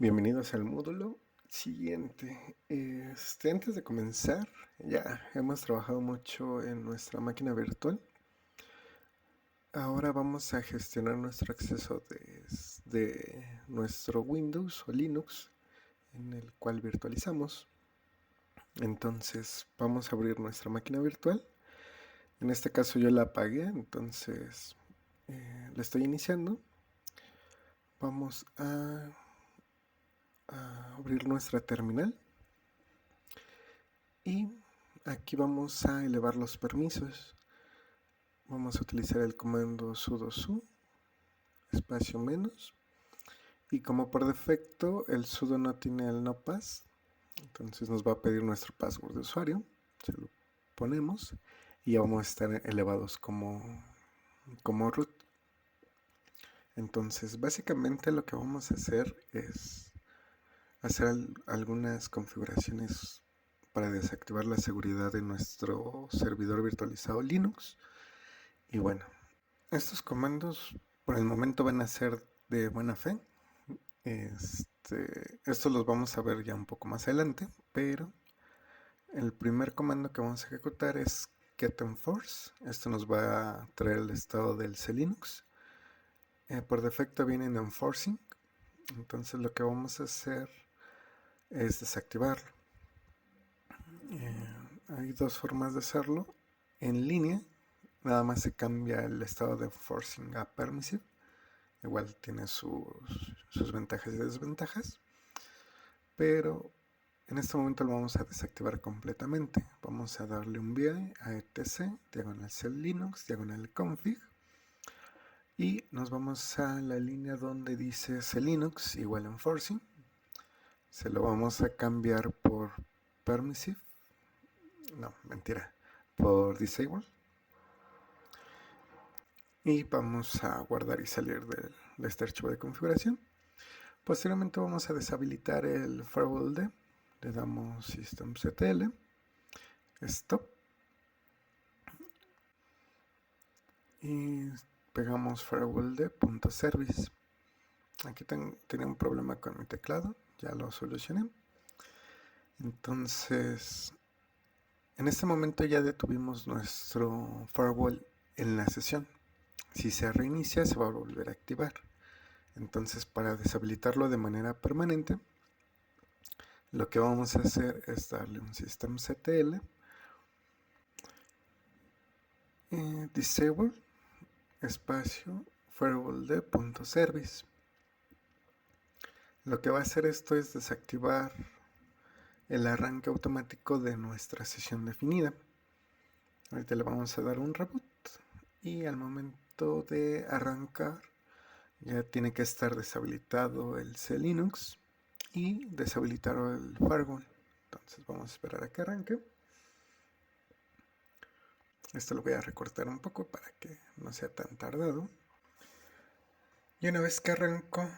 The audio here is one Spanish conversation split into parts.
Bienvenidos al módulo siguiente. Antes de comenzar, ya hemos trabajado mucho en nuestra máquina virtual. Ahora vamos a gestionar nuestro acceso desde nuestro Windows o Linux en el cual virtualizamos. Entonces vamos a abrir nuestra máquina virtual. En este caso yo la apagué, entonces la estoy iniciando. Vamos a abrir nuestra terminal. Y aquí vamos a elevar los permisos. Vamos a utilizar el comando sudo su espacio menos. Y como por defecto el sudo no tiene el no pass, entonces nos va a pedir nuestro password de usuario. Se lo ponemos y ya vamos a estar elevados como root. Entonces básicamente lo que vamos a hacer es hacer algunas configuraciones para desactivar la seguridad de nuestro servidor virtualizado Linux. Y bueno, estos comandos por el momento van a ser de buena fe. Estos los vamos a ver ya un poco más adelante, pero el primer comando que vamos a ejecutar es get-enforce. Esto nos va a traer el estado del Linux. Por defecto viene en enforcing, entonces lo que vamos a hacer es desactivarlo. Hay dos formas de hacerlo. En línea, nada más se cambia el estado de enforcing a permissive. Igual tiene sus ventajas y desventajas, pero en este momento lo vamos a desactivar completamente. Vamos a darle un VI a etc, diagonal cell linux, diagonal config, y nos vamos a la línea donde dice clinux igual enforcing. Se lo vamos a cambiar por permissive, no, mentira, por disable. Y vamos a guardar y salir de este archivo de configuración. Posteriormente vamos a deshabilitar el firewall-d. Le damos systemctl, stop, y pegamos firewall-d.service. Aquí tenía un problema con mi teclado, ya lo solucioné. Entonces, en este momento ya detuvimos nuestro firewall en la sesión. Si se reinicia, se va a volver a activar. Entonces, para deshabilitarlo de manera permanente, lo que vamos a hacer es darle un systemctl disable espacio firewall-d.service. Lo que va a hacer esto es desactivar el arranque automático de nuestra sesión definida. Ahorita le vamos a dar un reboot y al momento de arrancar ya tiene que estar deshabilitado el Linux y deshabilitado el firewall. Entonces vamos a esperar a que arranque. Esto lo voy a recortar un poco para que no sea tan tardado. Y una vez que arrancó,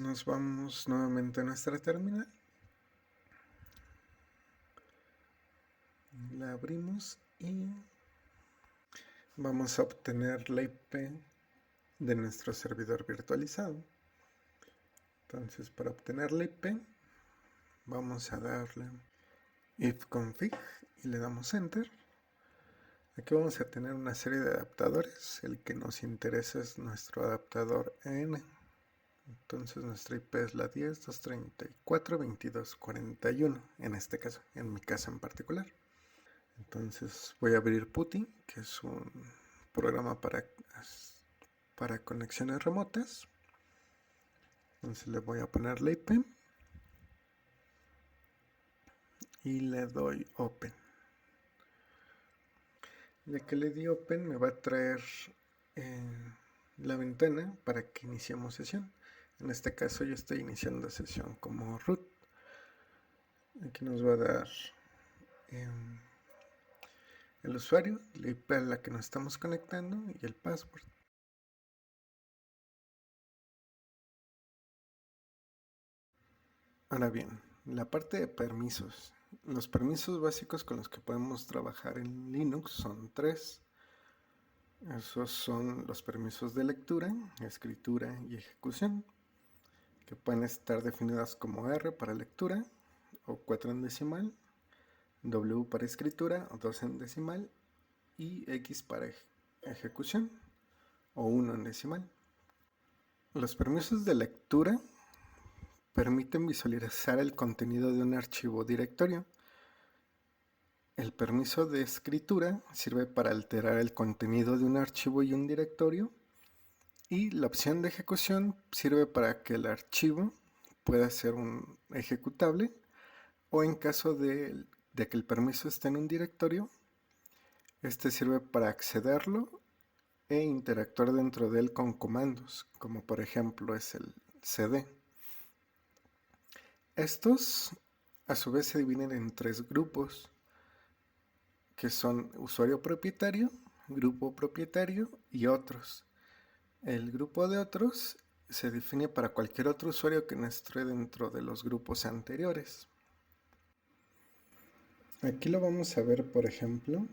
nos vamos nuevamente a nuestra terminal. La abrimos y vamos a obtener la IP de nuestro servidor virtualizado. Entonces, para obtener la IP, vamos a darle ifconfig y le damos enter. Aquí vamos a tener una serie de adaptadores. El que nos interesa es nuestro adaptador N. Entonces nuestra IP es la 10.234.22.41 en este caso, en mi caso en particular. Entonces voy a abrir PuTTY, que es un programa para conexiones remotas. Entonces le voy a poner la IP y le doy Open. Ya que le di Open, me va a traer la ventana para que iniciemos sesión. En este caso yo estoy iniciando sesión como root. Aquí nos va a dar el usuario, la IP a la que nos estamos conectando y el password. Ahora bien, la parte de permisos. Los permisos básicos con los que podemos trabajar en Linux son tres. Esos son los permisos de lectura, escritura y ejecución, que pueden estar definidas como R para lectura o 4 en decimal, W para escritura o 2 en decimal y X para ejecución o 1 en decimal. Los permisos de lectura permiten visualizar el contenido de un archivo o directorio. El permiso de escritura sirve para alterar el contenido de un archivo y un directorio. Y la opción de ejecución sirve para que el archivo pueda ser un ejecutable o en caso de que el permiso esté en un directorio, este sirve para accederlo e interactuar dentro de él con comandos, como por ejemplo es el cd. Estos a su vez se dividen en 3 grupos, que son usuario propietario, grupo propietario y otros. El grupo de otros se define para cualquier otro usuario que no esté dentro de los grupos anteriores. Aquí lo vamos a ver, por ejemplo,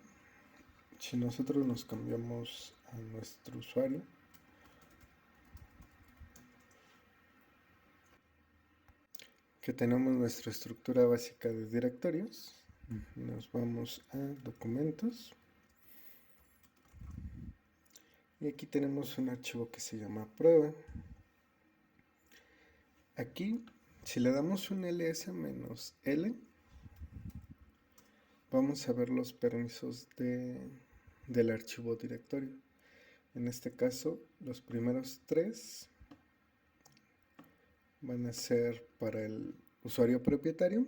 si nosotros nos cambiamos a nuestro usuario. Que tenemos nuestra estructura básica de directorios. Nos vamos a documentos. Y aquí tenemos un archivo que se llama prueba. Aquí, si le damos un ls-l, vamos a ver los permisos del archivo directorio. En este caso, los primeros 3 van a ser para el usuario propietario,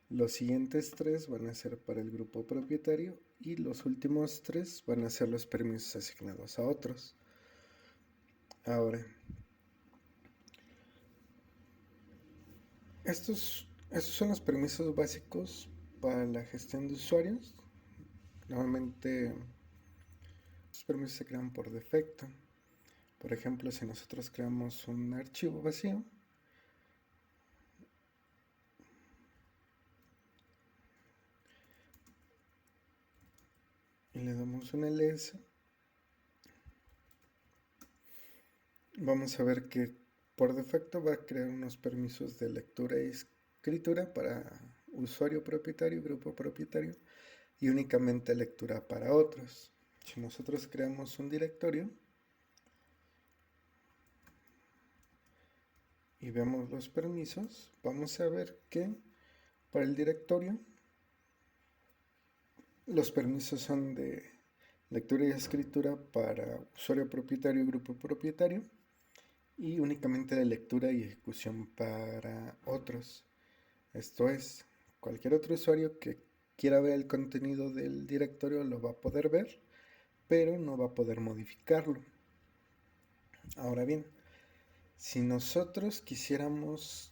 los siguientes 3 van a ser para el grupo propietario y los últimos 3 van a ser los permisos asignados a otros. Ahora, estos son los permisos básicos para la gestión de usuarios. Normalmente estos permisos se crean por defecto. Por ejemplo, si nosotros creamos un archivo vacío, y le damos un ls, vamos a ver que por defecto va a crear unos permisos de lectura y escritura para usuario propietario, grupo propietario y únicamente lectura para otros. Si nosotros creamos un directorio y vemos los permisos, vamos a ver que para el directorio los permisos son de lectura y escritura para usuario propietario y grupo propietario y únicamente de lectura y ejecución para otros. Esto es, cualquier otro usuario que quiera ver el contenido del directorio lo va a poder ver, pero no va a poder modificarlo. Ahora bien, si nosotros quisiéramos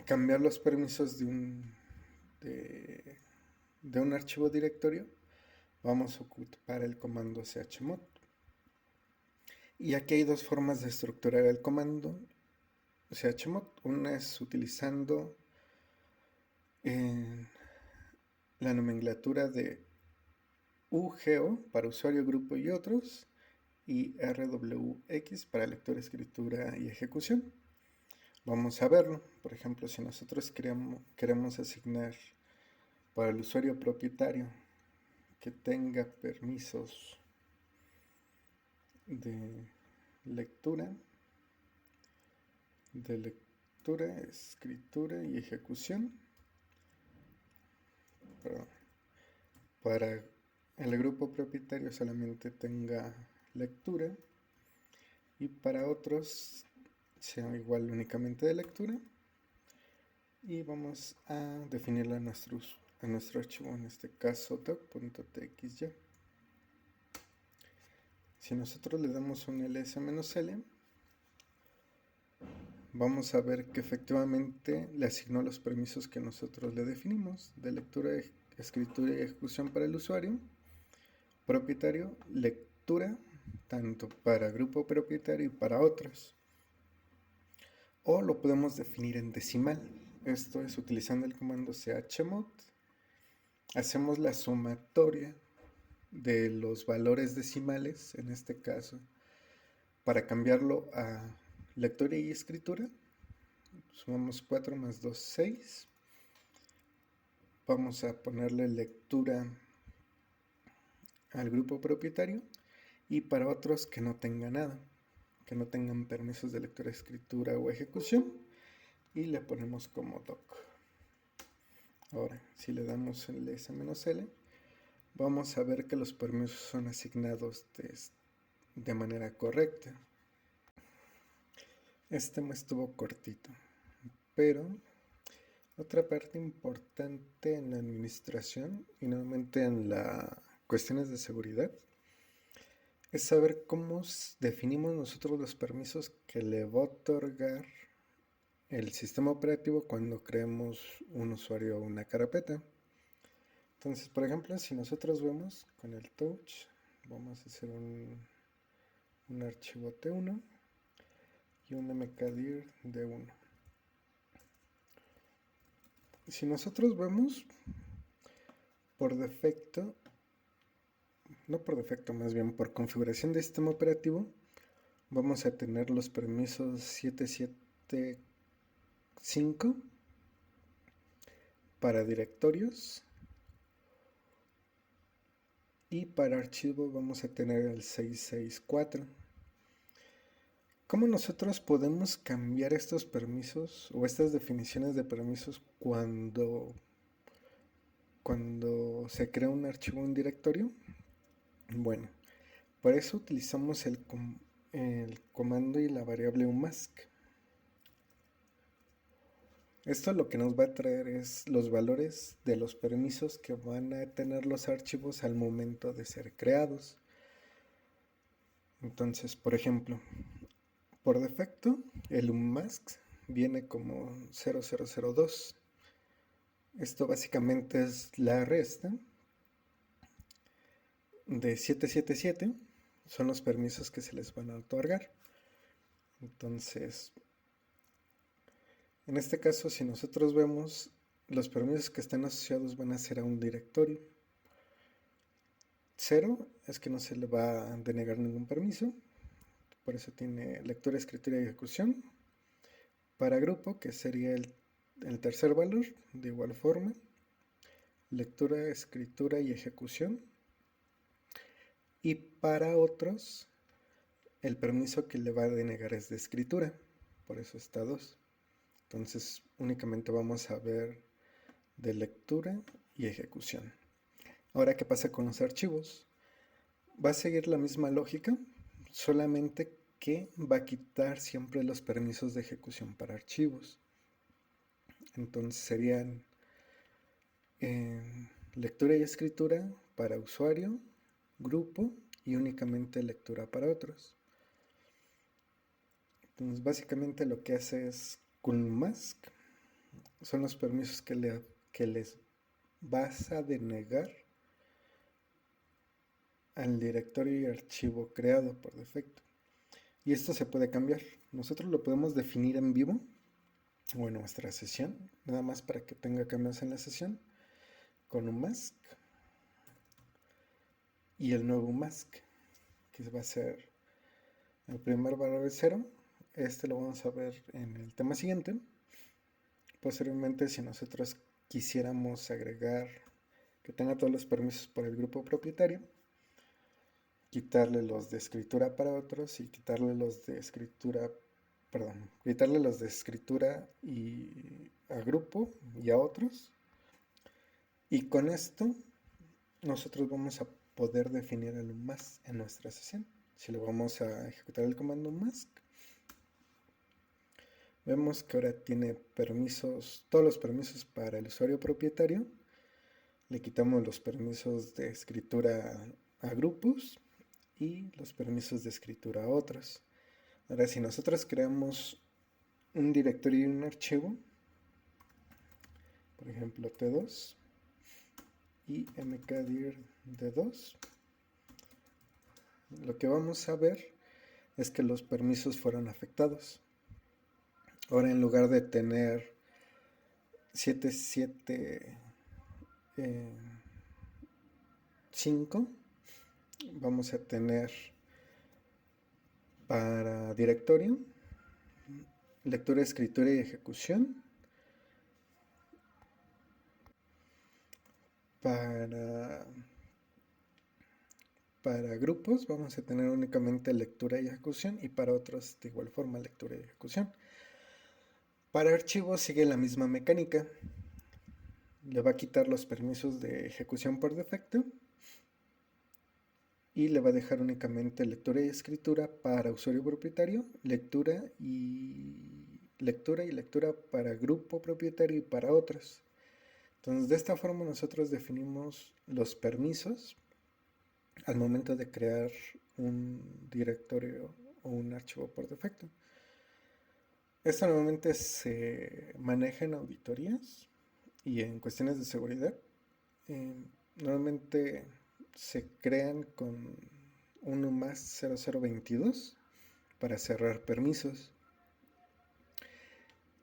cambiar los permisos de un archivo directorio, vamos a ocupar el comando chmod. Y aquí hay 2 formas de estructurar el comando chmod. Una es utilizando la nomenclatura de UGO para usuario, grupo y otros, y RWX para lectura, escritura y ejecución. Vamos a verlo. Por ejemplo, si nosotros queremos asignar para el usuario propietario que tenga permisos de lectura, escritura y ejecución, para el grupo propietario solamente tenga lectura y para otros sea igual únicamente de lectura, y vamos a definirla a nuestro archivo, en este caso doc.txy. Si nosotros le damos un ls-l, vamos a ver que efectivamente le asignó los permisos que nosotros le definimos de lectura, escritura y ejecución para el usuario propietario, lectura tanto para grupo propietario y para otros. O lo podemos definir en decimal. Esto es utilizando el comando chmod. Hacemos la sumatoria de los valores decimales, en este caso, para cambiarlo a lectura y escritura. Sumamos 4 más 2, 6. Vamos a ponerle lectura al grupo propietario y para otros que no tengan nada, que no tengan permisos de lectura, escritura o ejecución, y le ponemos como doc. Ahora, si le damos el S-L, vamos a ver que los permisos son asignados de manera correcta. Este me estuvo cortito, pero otra parte importante en la administración y nuevamente en las cuestiones de seguridad es saber cómo definimos nosotros los permisos que le va a otorgar el sistema operativo cuando creemos un usuario o una carpeta. Entonces, por ejemplo, si nosotros vemos con el touch, vamos a hacer un archivo T1 y un mkdir D1. Si nosotros vemos por defecto, no por defecto, más bien por configuración de sistema operativo, vamos a tener los permisos 775 para directorios y para archivo vamos a tener el 664. ¿Cómo nosotros podemos cambiar estos permisos o estas definiciones de permisos cuando se crea un archivo o un directorio? Bueno, para eso utilizamos el comando y la variable unmask. Esto lo que nos va a traer es los valores de los permisos que van a tener los archivos al momento de ser creados. Entonces, por ejemplo, por defecto, el unmask viene como 0002. Esto básicamente es la resta de 777. Son los permisos que se les van a otorgar. Entonces, en este caso, si nosotros vemos, los permisos que están asociados van a ser a un directorio. 0 es que no se le va a denegar ningún permiso. Por eso tiene lectura, escritura y ejecución. Para grupo, que sería el tercer valor, de igual forma, lectura, escritura y ejecución. Y para otros, el permiso que le va a denegar es de escritura, por eso está 2. Entonces únicamente vamos a ver de lectura y ejecución. Ahora, ¿qué pasa con los archivos? Va a seguir la misma lógica, solamente que va a quitar siempre los permisos de ejecución para archivos. Entonces serían lectura y escritura para usuario, grupo y únicamente lectura para otros. Entonces básicamente lo que hace es con mask son los permisos que les vas a denegar al directorio y archivo creado por defecto. Y esto se puede cambiar. Nosotros lo podemos definir en vivo o en nuestra sesión, nada más para que tenga cambios en la sesión, con un mask y el nuevo mask, que va a ser el primer valor de 0. Este lo vamos a ver en el tema siguiente. Posteriormente, si nosotros quisiéramos agregar que tenga todos los permisos por el grupo propietario, quitarle los de escritura para otros y quitarle los de escritura y a grupo y a otros. Y con esto nosotros vamos a poder definir el unmask en nuestra sesión. Si le vamos a ejecutar el comando unmask, vemos que ahora tiene permisos, todos los permisos para el usuario propietario. Le quitamos los permisos de escritura a grupos y los permisos de escritura a otros. Ahora, si nosotros creamos un directorio y un archivo, por ejemplo T2 y mkdir D2, lo que vamos a ver es que los permisos fueron afectados. Ahora, en lugar de tener 775, vamos a tener para directorio lectura, escritura y ejecución. Para, para grupos vamos a tener únicamente lectura y ejecución, y para otros de igual forma lectura y ejecución. Para archivos sigue la misma mecánica. Le va a quitar los permisos de ejecución por defecto y le va a dejar únicamente lectura y escritura para usuario propietario, lectura y lectura para grupo propietario y para otros. Entonces, de esta forma nosotros definimos los permisos al momento de crear un directorio o un archivo por defecto. Esto normalmente se maneja en auditorías y en cuestiones de seguridad. Normalmente se crean con 1 más 0022 para cerrar permisos.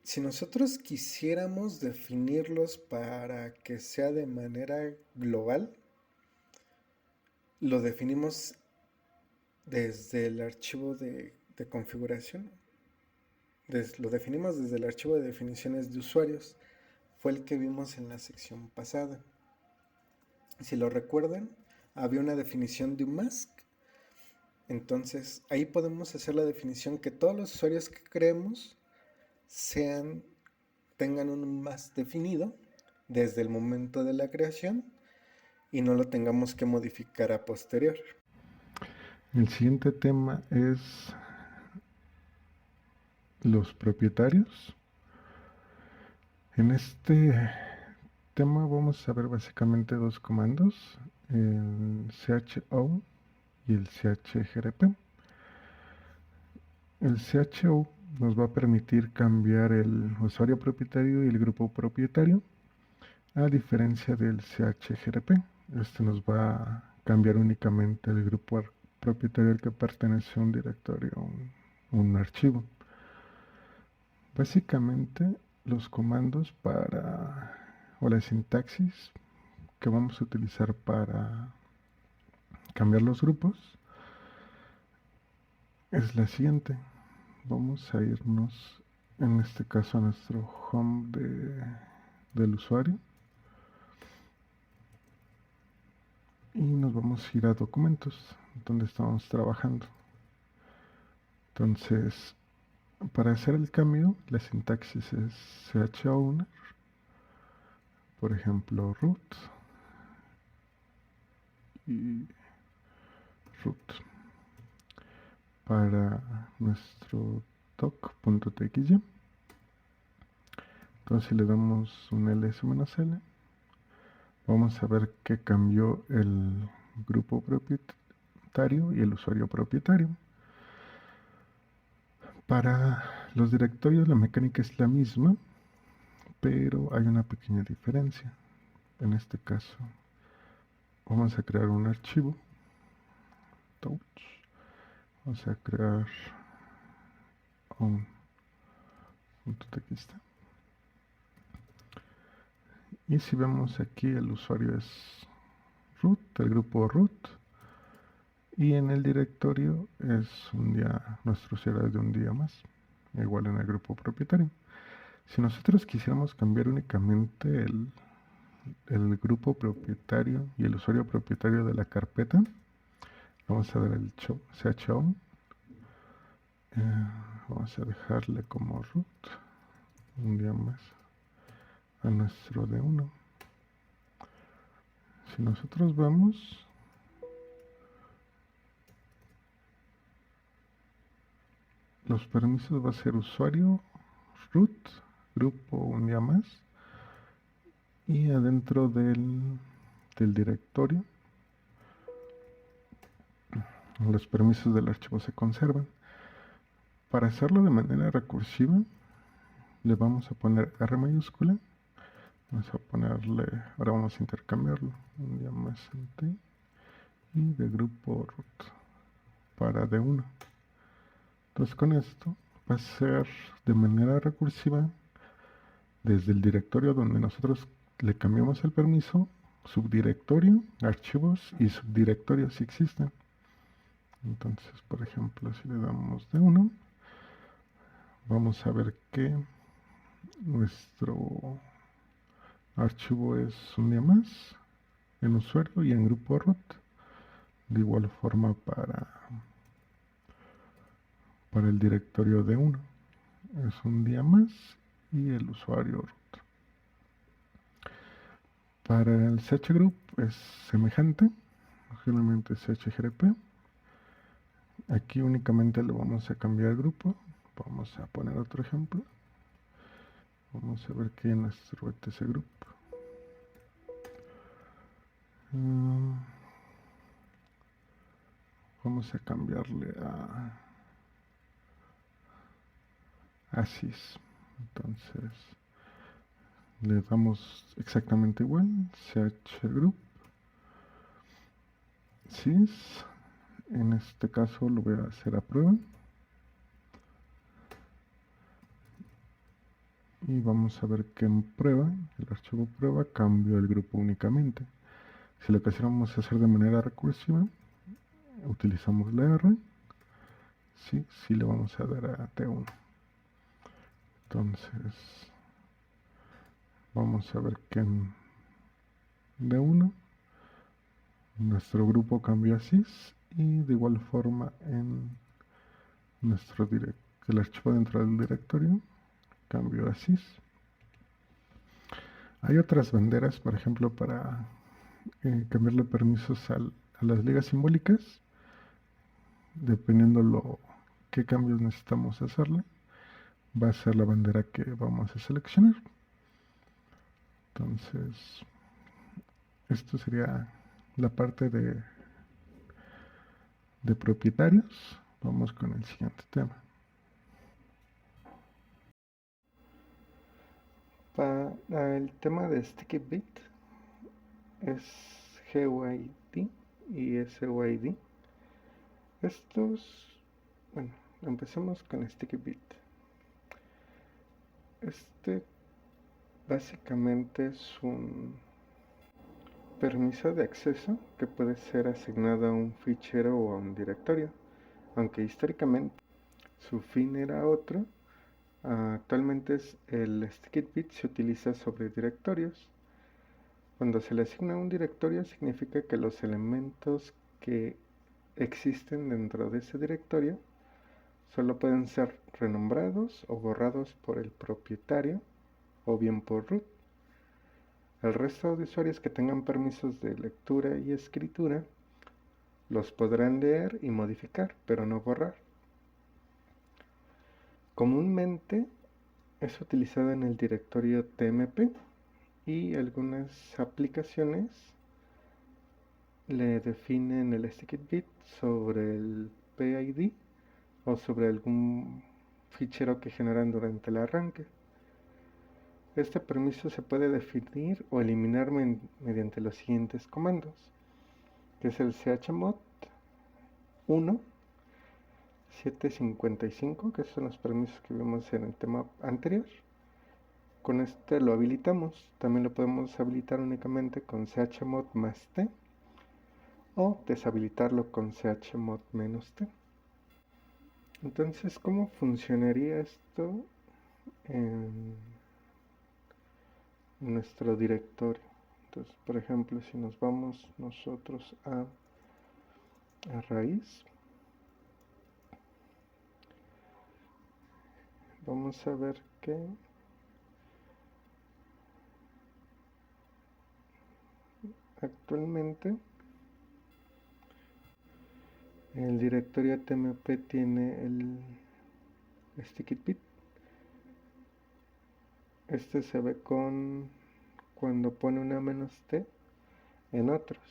Si nosotros quisiéramos definirlos para que sea de manera global, lo definimos desde el archivo de configuración. Lo definimos desde el archivo de definiciones de usuarios. Fue el que vimos en la sección pasada. Si lo recuerdan, había una definición de un mask. Entonces, ahí podemos hacer la definición que todos los usuarios que creemos tengan un mask definido desde el momento de la creación y no lo tengamos que modificar a posterior. El siguiente tema es los propietarios. En este tema vamos a ver básicamente dos comandos, el CHO y el CHGRP. El CHO nos va a permitir cambiar el usuario propietario y el grupo propietario, a diferencia del CHGRP. Este nos va a cambiar únicamente el grupo propietario al que pertenece a un directorio o un archivo. Básicamente los comandos o la sintaxis que vamos a utilizar para cambiar los grupos es la siguiente. Vamos a irnos en este caso a nuestro home del usuario y nos vamos a ir a documentos donde estamos trabajando. Entonces, para hacer el cambio, la sintaxis es chowner, por ejemplo root y root. Para nuestro doc.txy, entonces si le damos un ls-l, vamos a ver que cambió el grupo propietario y el usuario propietario. Para los directorios la mecánica es la misma, pero hay una pequeña diferencia. En este caso vamos a crear un archivo touch, vamos a crear un .txt, y si vemos aquí el usuario es root, el grupo root, y en el directorio es nuestro usuario es de un día más, igual en el grupo propietario. Si nosotros quisiéramos cambiar únicamente el grupo propietario y el usuario propietario de la carpeta, vamos a dar el chown, vamos a dejarle como root un día más a nuestro D1. Si nosotros vamos, los permisos va a ser usuario, root, grupo un día más, y adentro del directorio los permisos del archivo se conservan. Para hacerlo de manera recursiva, le vamos a poner R mayúscula, vamos a ponerle, ahora vamos a intercambiarlo, un día más en T, y de grupo root para D1. Entonces con esto va a ser de manera recursiva desde el directorio donde nosotros le cambiamos el permiso, subdirectorio, archivos y subdirectorios si existen. Entonces, por ejemplo, si le damos D1, vamos a ver que nuestro archivo es un día más en usuario y en grupo root. De igual forma para el directorio de 1 es un día más y el usuario root. Para el chgroup es semejante, generalmente es chgrp. Aquí únicamente le vamos a cambiar el grupo. Vamos a poner otro ejemplo. Vamos a ver qué hay en nuestro etc group. Vamos a cambiarle a sys. Entonces le damos exactamente igual, chgroup sys. En este caso lo voy a hacer a prueba. Y vamos a ver que en prueba, el archivo prueba, cambió el grupo únicamente. Si lo quisiéramos hacer de manera recursiva, utilizamos la R. Sí le vamos a dar a T1. Entonces, vamos a ver que en D1 nuestro grupo cambió a sys y de igual forma en el archivo dentro del directorio cambió a sys. Hay otras banderas, por ejemplo, para cambiarle permisos a las ligas simbólicas, dependiendo qué cambios necesitamos hacerle, va a ser la bandera que vamos a seleccionar. Entonces, esto sería la parte de propietarios. Vamos con el siguiente tema. Para el tema de Sticky Bit es GUID y SUID. Bueno, empecemos con Sticky Bit. Este básicamente es un permiso de acceso que puede ser asignado a un fichero o a un directorio, aunque históricamente su fin era otro. Actualmente el Sticky Bit se utiliza sobre directorios. Cuando se le asigna un directorio significa que los elementos que existen dentro de ese directorio solo pueden ser renombrados o borrados por el propietario o bien por root. El resto de usuarios que tengan permisos de lectura y escritura los podrán leer y modificar, pero no borrar. Comúnmente es utilizado en el directorio tmp y algunas aplicaciones le definen el sticky bit sobre el PID o sobre algún fichero que generan durante el arranque. Este permiso se puede definir o eliminar mediante los siguientes comandos, que es el chmod 1 755, que son los permisos que vimos en el tema anterior. Con este lo habilitamos. También lo podemos habilitar únicamente con chmod más t o deshabilitarlo con chmod menos t. Entonces, ¿cómo funcionaría esto en nuestro directorio? Entonces, por ejemplo, si nos vamos nosotros a raíz, vamos a ver que actualmente el directorio tmp tiene el sticky bit. Este se ve cuando pone una menos t en otros.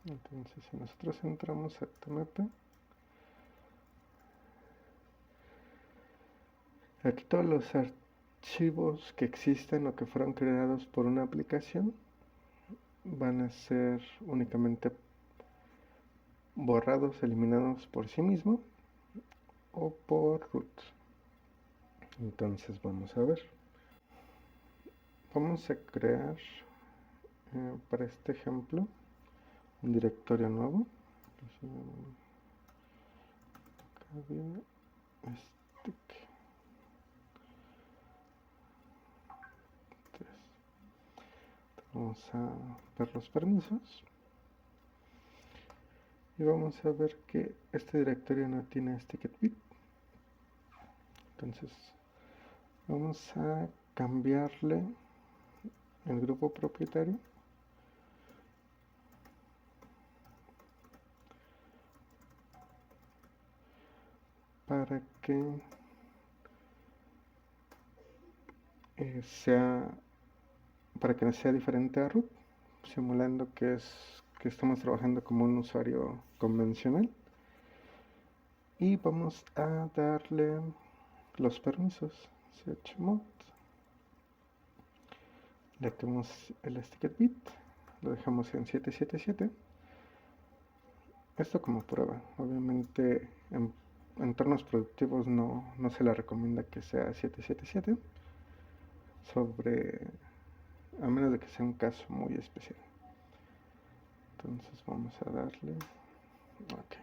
Entonces, si nosotros entramos a tmp, aquí todos los archivos que existen o que fueron creados por una aplicación van a ser únicamente borrados, eliminados por sí mismo o por root. Entonces vamos a ver. Vamos a crear para este ejemplo un directorio nuevo. Vamos a ver los permisos. Y vamos a ver que este directorio no tiene SticketBit. Entonces vamos a cambiarle el grupo propietario para que sea diferente a root, simulando que estamos trabajando como un usuario convencional. Y vamos a darle los permisos. Chmod, le tenemos el SticketBit, lo dejamos en 777. Esto como prueba. Obviamente en entornos productivos no se le recomienda que sea 777, a menos de que sea un caso muy especial. Entonces vamos a darle OK.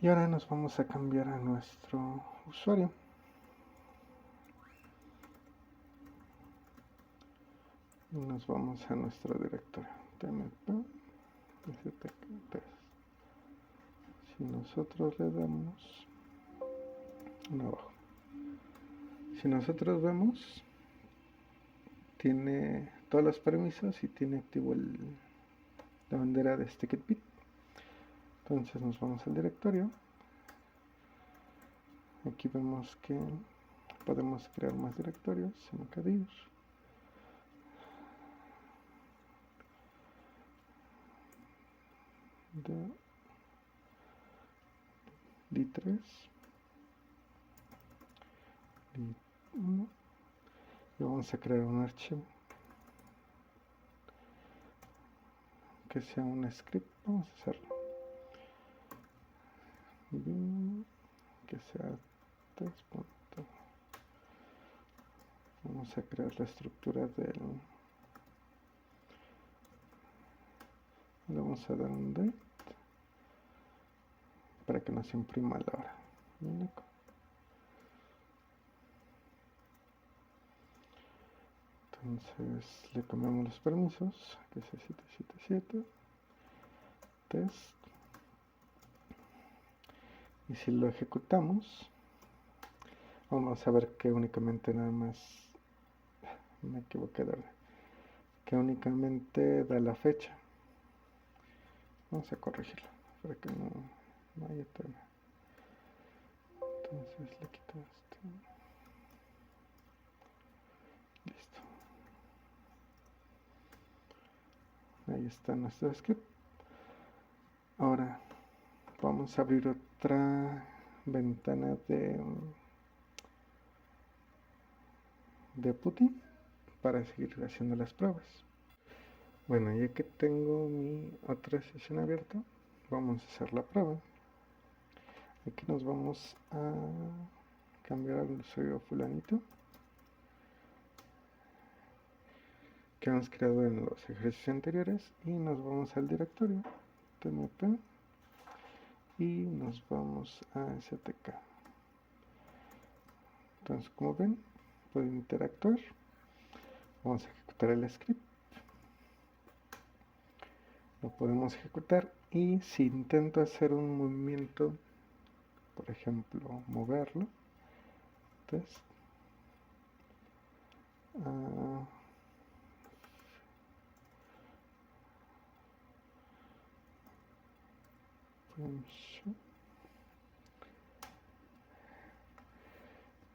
Y ahora nos vamos a cambiar a nuestro usuario. Y nos vamos a nuestro directorio tmp stk3. Si nosotros le damos abajo, si nosotros vemos, tiene todos los permisos y tiene activo la bandera de SticketBit. Entonces nos vamos al directorio. Aquí vemos que podemos crear más directorios, mkdir, d3, d1, y vamos a crear un archivo que sea un script. Vamos a hacerlo que sea test. Vamos a crear la estructura le vamos a dar un date para que nos imprima la hora. Entonces le cambiamos los permisos, que sea 777 test, y si lo ejecutamos vamos a ver que únicamente me equivoqué que únicamente da la fecha. Vamos a corregirlo para que no haya tema. Entonces le quito esto. Listo. Ahí está nuestro script. Ahora vamos a abrir otra ventana de PuTTY para seguir haciendo las pruebas. Bueno, ya que tengo mi otra sesión abierta, vamos a hacer la prueba. Aquí nos vamos a cambiar al usuario fulanito que hemos creado en los ejercicios anteriores, y nos vamos al directorio tmp y nos vamos a stk. Entonces, como ven, puedo interactuar. Vamos a ejecutar el script, lo podemos ejecutar, y si intento hacer un movimiento, por ejemplo moverlo, test,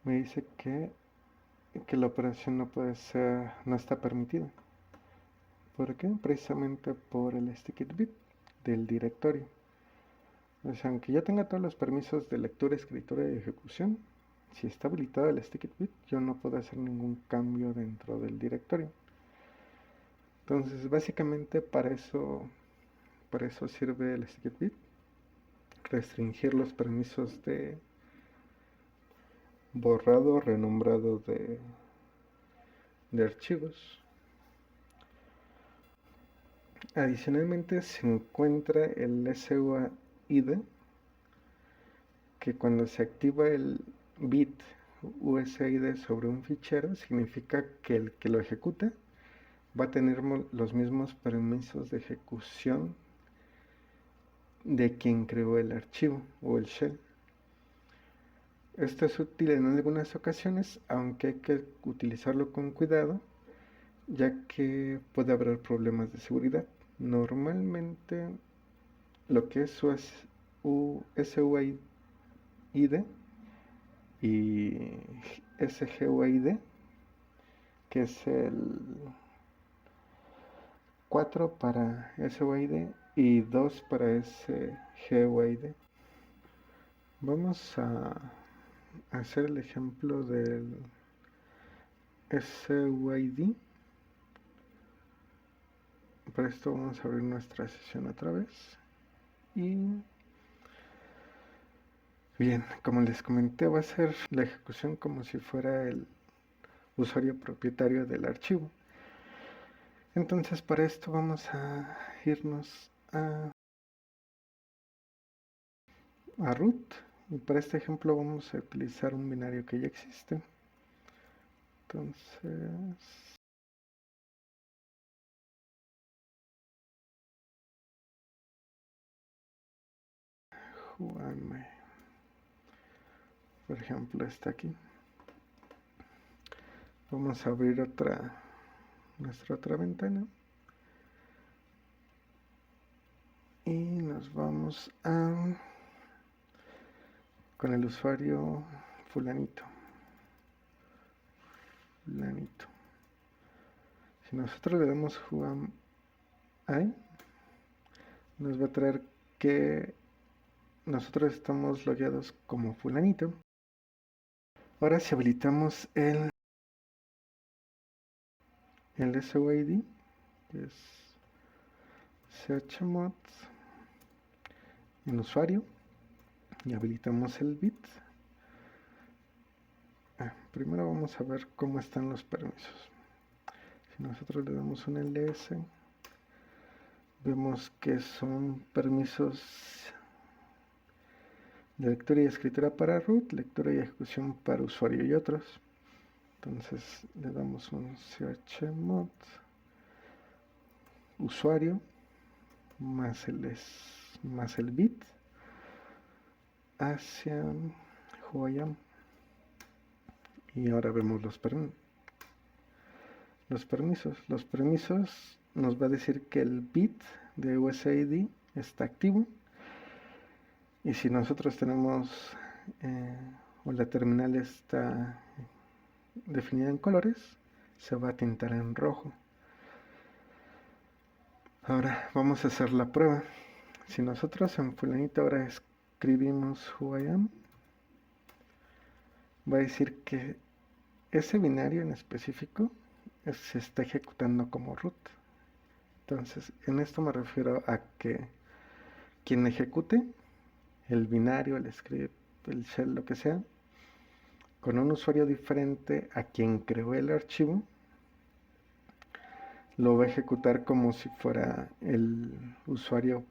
me dice que la operación no está permitida. ¿Por qué? Precisamente por el SticketBit del directorio. O sea, aunque ya tenga todos los permisos de lectura, escritura y ejecución, si está habilitado el SticketBit, yo no puedo hacer ningún cambio dentro del directorio. Entonces, básicamente para eso sirve el SticketBit, restringir los permisos de borrado, renombrado de archivos. Adicionalmente se encuentra el SUID, que cuando se activa el bit USID sobre un fichero, significa que el que lo ejecuta va a tener los mismos permisos de ejecución de quien creó el archivo o el shell. Esto es útil en algunas ocasiones, aunque hay que utilizarlo con cuidado, ya que puede haber problemas de seguridad. Normalmente lo que es SUID y SGUID, que es el 4 para SUID y 2 para SGUID. Vamos a hacer el ejemplo del SUID. Para esto vamos a abrir nuestra sesión otra vez. Y bien, como les comenté, va a ser la ejecución como si fuera el usuario propietario del archivo. Entonces para esto vamos a irnos a root, y para este ejemplo vamos a utilizar un binario que ya existe. Entonces Juan, por ejemplo, está aquí. Vamos a abrir nuestra otra ventana y nos vamos con el usuario fulanito. Si nosotros le damos Juan I, nos va a traer que nosotros estamos logueados como fulanito. Ahora si habilitamos el SUID, que es chmod en usuario, y habilitamos el bit. Primero vamos a ver cómo están los permisos. Si nosotros le damos un ls, vemos que son permisos de lectura y escritura para root, lectura y ejecución para usuario y otros. Entonces le damos un chmod usuario más el bit hacia Huayam, y ahora vemos los permisos. Los permisos nos va a decir que el bit de USID está activo, y si nosotros tenemos o la terminal está definida en colores, se va a tintar en rojo. Ahora vamos a hacer la prueba. Si nosotros en fulanito ahora escribimos who I am, va a decir que ese binario en específico se está ejecutando como root. Entonces, en esto me refiero a que quien ejecute el binario, el script, el shell, lo que sea, con un usuario diferente a quien creó el archivo, lo va a ejecutar como si fuera el usuario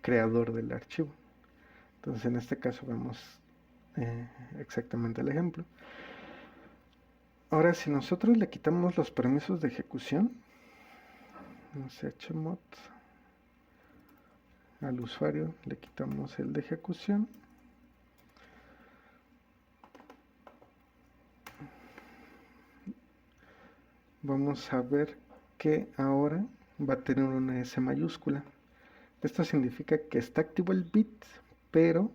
creador del archivo. Entonces en este caso vemos exactamente el ejemplo. Ahora si nosotros le quitamos los permisos de ejecución, chmod al usuario le quitamos el de ejecución, vamos a ver que ahora va a tener una S mayúscula. Esto significa que está activo el bit, pero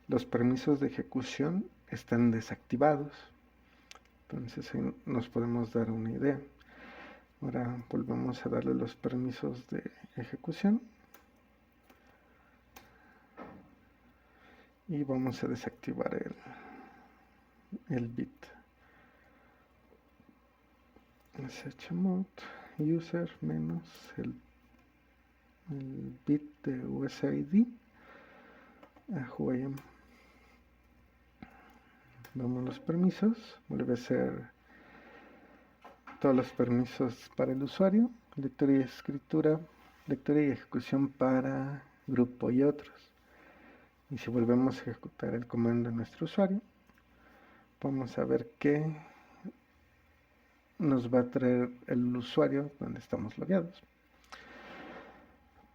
los permisos de ejecución están desactivados. Entonces ahí nos podemos dar una idea. Ahora volvemos a darle los permisos de ejecución y vamos a desactivar el bit. chmod user menos el bit de USID a Huayam. Damos los permisos, vuelve a ser todos los permisos para el usuario, lectura y escritura, lectura y ejecución para grupo y otros. Y si volvemos a ejecutar el comando de nuestro usuario, vamos a ver que nos va a traer el usuario donde estamos logueados.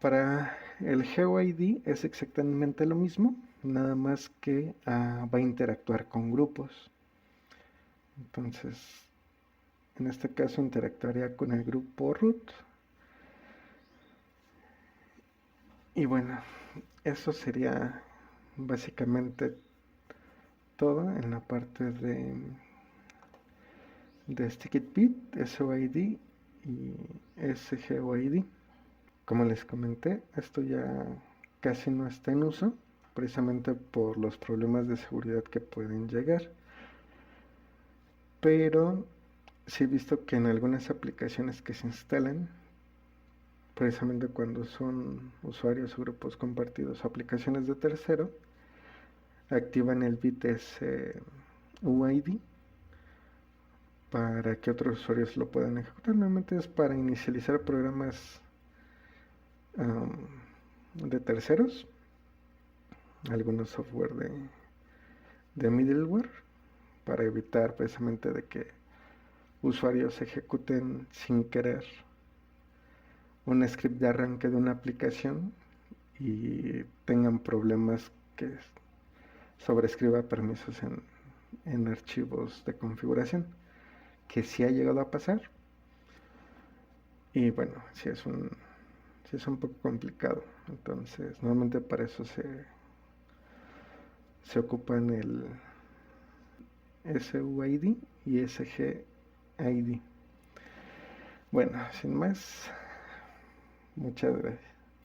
Para el GeoID es exactamente lo mismo, nada más que va a interactuar con grupos. Entonces, en este caso interactuaría con el grupo root. Y bueno, eso sería básicamente todo en la parte de StickItBit, SOID y SGOID. Como les comenté, esto ya casi no está en uso, precisamente por los problemas de seguridad que pueden llegar. Pero sí he visto que en algunas aplicaciones que se instalan, precisamente cuando son usuarios o grupos compartidos, aplicaciones de tercero, activan el bit UID para que otros usuarios lo puedan ejecutar. Normalmente es para inicializar programas de terceros, algunos software de middleware, para evitar precisamente de que usuarios ejecuten sin querer un script de arranque de una aplicación y tengan problemas que sobrescriba permisos en archivos de configuración, que sí ha llegado a pasar. Y bueno, sí es un poco complicado. Entonces, normalmente para eso se ocupan el SUID y SGID. Bueno, sin más, muchas gracias.